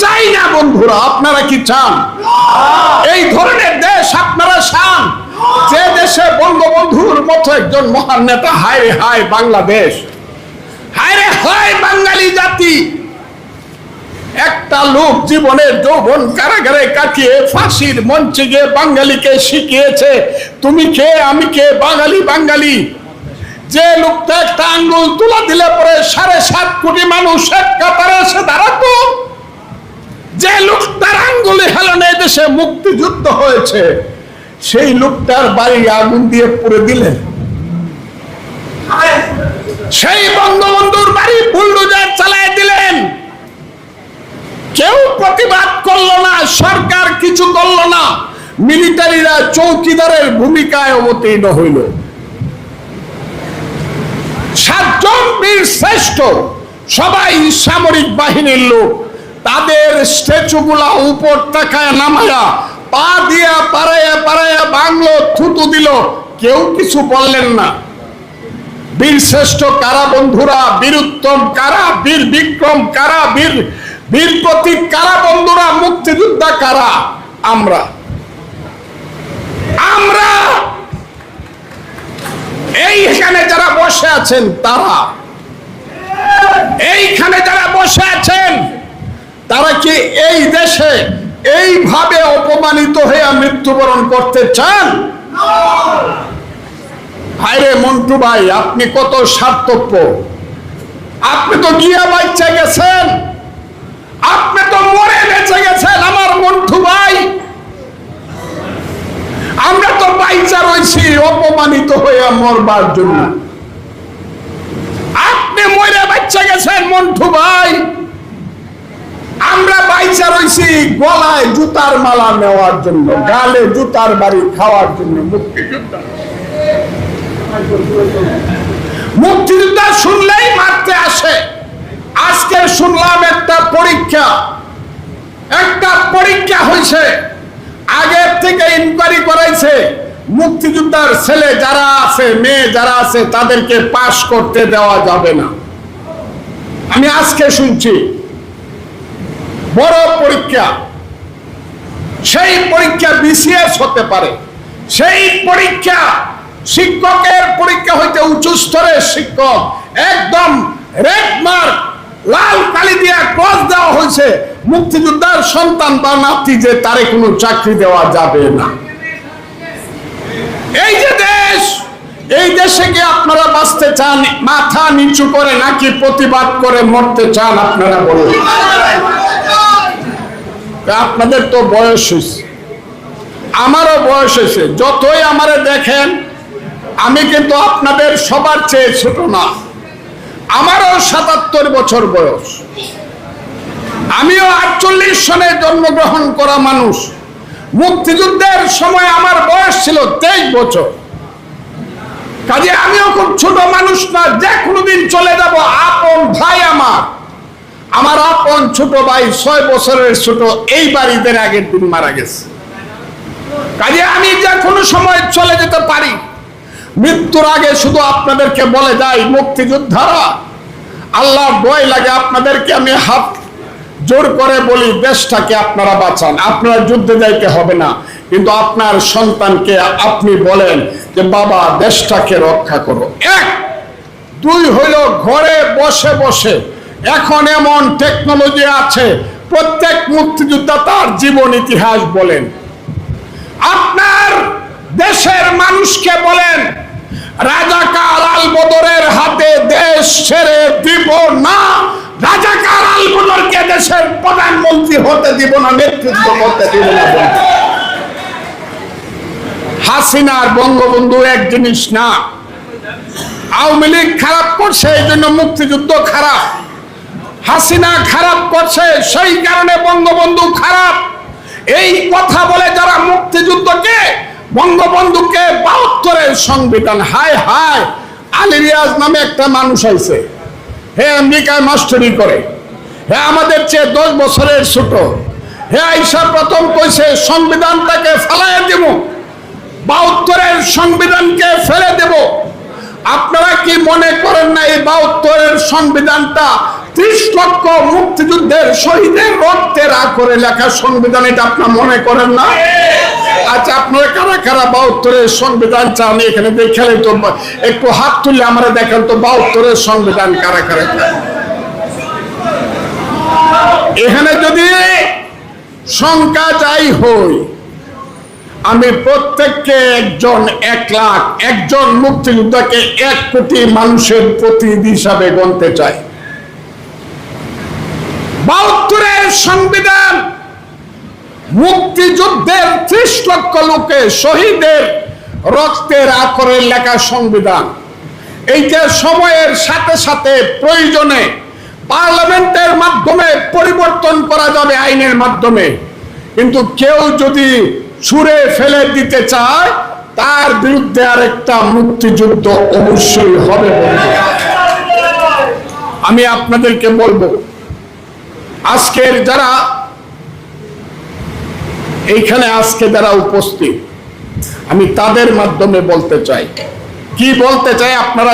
চাই না বন্ধুরা, আপনারা কি চান এই ধরনের দেশ? আপনারা চান যে দেশে বঙ্গবন্ধুর মতো একজন মহান নেতা? হায় হায় বাংলাদেশ, হায় রে হায় বাঙালি জাতি। একটা লোক জীবনের যৌবন কারাগারে কাটিয়ে ফাঁসির মঞ্চে গিয়ে বাঙালিকে শিখিয়েছে তুমি কে আমি কে, বাঙালি বাঙালি। যে লোকটা একটা আঙ্গুল তুলা দিলে পরে 7.5 কোটি মানুষ এক কাতারে এসে দাঁড়াতো, যে লোকটার আঙ্গুলে হেলনে দেশে মুক্তিযুদ্ধ হয়েছে, সেই লোকটার বাড়ি আগুন দিয়ে পুড়ে দিলেন। সেই বঙ্গবন্ধুর বাড়ি বুলডোজার চালায় দিলেন। কেউ প্রতিবাদ করলো না, সরকার কিছু করলো না, মিলিটারিরা চৌকিদারের ভূমিকায় অবতীর্ণ হইল। 7 জন বীর শ্রেষ্ঠ, সবাই সামরিক বাহিনীর লোক, তাদের স্ট্যাচুগুলা উপর তাকায় নামায়া পা দিয়া পাড়াইয়া পাড়াইয়া বাংলো, থুতু দিল, কেউ কিছু বললেন না। বীর শ্রেষ্ঠ কারা বন্ধুরা? বীর উত্তম কারা? বীর বিক্রম কারা? বীর প্রতীক কারা বন্ধুরা? মুক্তিযোদ্ধা কারা? আমরা। এইখানে যারা বসে আছেন তারা, এইখানে যারা বসে আছেন তারা কি এই দেশে এইভাবে অপমানিত হয়ে মৃত্যুবরণ করতে চান? হায়রে মন্টু ভাই, আপনি কত স্বার্থপর! আপনি তো গিয়া বাচ্চা গেছেন, আপনি তো মরে বেঁচে গেছেন আমার মন্টু ভাই। আমরা তো বাইচা রয়েছি অপমানিত হয়ে মরবার জন্য। আপনি মরে বাচ্চা গেছেন মন্টু ভাই, আমরা বাইচা রয়েছি গলায় জুতার মালা নেওয়ার জন্য, গালে জুতার বাড়ি খাওয়ার জন্য। মুক্তিযোদ্ধা শুনলেই মারতে আসে। আজকে শুনলাম একটা পরীক্ষা হয়েছে, আগের থেকে ইনকোয়ারি করাইছে, মুক্তিযোদ্ধার ছেলে যারা আছে, মেয়ে যারা আছে, তাদেরকে পাস করতে দেওয়া যাবে না। আমি আজকে শুনছি বড় পরীক্ষা, সেই পরীক্ষা বিসিএস হতে পারে, সেই পরীক্ষা শিক্ষকের পরীক্ষা হইতে উঁচু স্তরের শিক্ষক, একদম রেড মার্ক লাল কালি দিয়া ক্রস দেওয়া হয়েছে, মুক্তিযোদ্ধার সন্তান বা নাতি যে তারে কোনো চাকরি দেওয়া যাবে না। এই যে দেশ, এই দেশে কি আপনারা বাঁচতে চান মাথা নিচু করে নাকি প্রতিবাদ করে মরতে চান? আপনারা বলুন। আপনাদের তো বয়স হয়েছে, আমারও বয়স হয়েছে। যতই আমারে দেখেন, আমি কিন্তু আপনাদের সবার চেয়ে ছোট না। আমারও 77 বছর বয়স, আমিও 48 সনে জন্মগ্রহণ করা মানুষ। মুক্তিযুদ্ধের সময় আমার বয়স ছিল 23 বছর। কাজে আমিও খুব ছোট মানুষ না, যে কোনোদিন চলে যাব। আপন ভাই আমার আপন ছোট ভাই 6 বছরের ছোট, এই বাড়িতে আগের দিন মারা গেছে। কাজে আমি যে কোনো সময় চলে যেতে পারি। মৃত্যুর আগে শুধু আপনাদেরকে বলে যাই, মুক্তিযোদ্ধারা, আল্লাহর ভয় লাগে আপনাদেরকে আমি হাত জোর করে বলি, দেশটাকে আপনারা বাঁচান। আপনারা যুদ্ধে যাইতে হবে না, কিন্তু আপনার সন্তানকে আপনি বলেন যে বাবা দেশটাকে রক্ষা করো। 1 2 হইল ঘরে বসে বসে এখন এমন টেকনোলজি আছে, প্রত্যেক মুক্তিযোদ্ধা তার জীবন ইতিহাস বলেন। আপনার দেশের মানুষকে বলেন, রাজাকার আল বদরের হাতে দেশ ছেড়ে দিব না, রাজাকার আল বদরকে দেশের প্রধানমন্ত্রী হতে দিব না, নেতৃত্ব করতে দিব না। হাসিনার বঙ্গবন্ধু এক জিনিস না। আওয়ামী লীগ খারাপ করছে, এই জন্য মুক্তিযুদ্ধ খারাপ। হাসিনা খারাপ করছে, সেই কারণে বঙ্গবন্ধু খারাপ। এই কথা বলে যারা মুক্তিযুদ্ধকে, বঙ্গবন্ধুকে 72-এর সংবিধান, হায় হায়, আলী রিয়াজ নামে একটা মানুষ আইছে, হে আমেরিকায় মাস্টারি করে, হে আমাদের চেয়ে 10 বছরের ছোট, হে আইসা প্রথম কইছে সংবিধানটাকে ফেলাইয়া দেব, 72-এর সংবিধানকে ফেলে দেব। আপনারা কি মনে করেন না এই 72-এর সংবিধানটা 30 লক্ষ মুক্তিযুদ্ধের শহীদের রক্তের আখরে লেখা সংবিধান? এটা আপনারা মনে করেন না? আচ্ছা, আপনারা কারা কারা 72-এর সংবিধান চান এখানে দেখলে তো একটু হাত তুলে আমরা দেখেন তো 72-এর সংবিধান কারা কারা চান? এখানে যদি সংখ্যা যাই হই, আমি প্রত্যেককে একজন 1 লাখ, একজন মুক্তিযোদ্ধাকে 1 কোটি মানুষের প্রতিনিধি হিসাবে গণতে চাই। 72-এর সংবিধান মুক্তিযুদ্ধের 30 লক্ষ লোকে শহীদের রক্তের আখরে লেখা সংবিধান। এইটা সময়ের সাথে সাথে প্রয়োজনে পার্লামেন্টের মাধ্যমে পরিবর্তন করা যাবে, আইনের মাধ্যমে। কিন্তু কেউ যদি ছুঁড়ে ফেলে দিতে চায়, তার বিরুদ্ধে আরেকটা মুক্তিযুদ্ধ অবশ্যই হবে। আমি আপনাদেরকে বলবো, আজকের যারা এইখানে আজকে যারা উপস্থিত, আমি তাদের মাধ্যমে বলতে চাই, কি বলতে চাই আপনারা